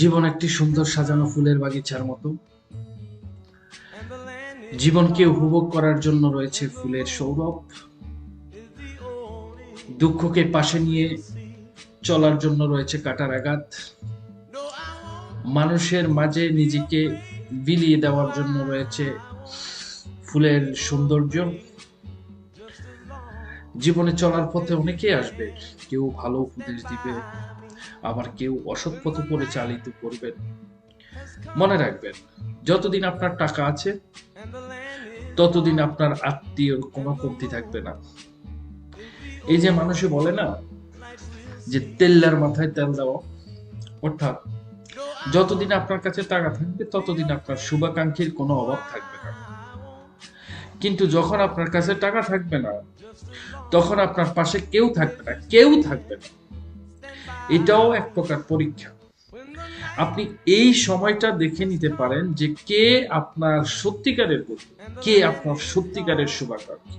জীবন একটি সুন্দর সাজানো ফুলের বাগিচার মতো। জীবনকে উপভোগ করার জন্য রয়েছে ফুলের সৌরভ, দুঃখকে পাশে নিয়ে চলার জন্য রয়েছে কাঁটার আঘাত, মানুষের মাঝে নিজেকে বিলিয়ে দেওয়ার জন্য রয়েছে ফুলের সৌন্দর্য। জীবনে চলার পথে অনেকেই আসবে, কেউ ভালো উপদেশ দিবে, আবার কেউ অসৎ পথে পরিচালিত করবেন। মনে রাখবেন, যতদিন আপনার টাকা আছে ততদিন আপনার আত্মীয়র কোনো কমতি থাকবে না। এই যে মানুষে বলে না যে তেল্লার মাথায় তেল দেওয়া, অর্থাৎ যতদিন আপনার কাছে টাকা থাকবে ততদিন আপনার শুভাকাঙ্ক্ষীর কোনো অভাব থাকবে না। কিন্তু যখন আপনার কাছে টাকা থাকবে না, তখন আপনার পাশে কেউ থাকবে না, কেউ থাকবে না। এটাও এক প্রকার পরীক্ষা। আপনি এই সময়টা দেখে নিতে পারেন যে কে আপনার সত্যিকারের বন্ধু, কে আপনার সত্যিকারের শুভাকাঙ্ক্ষী।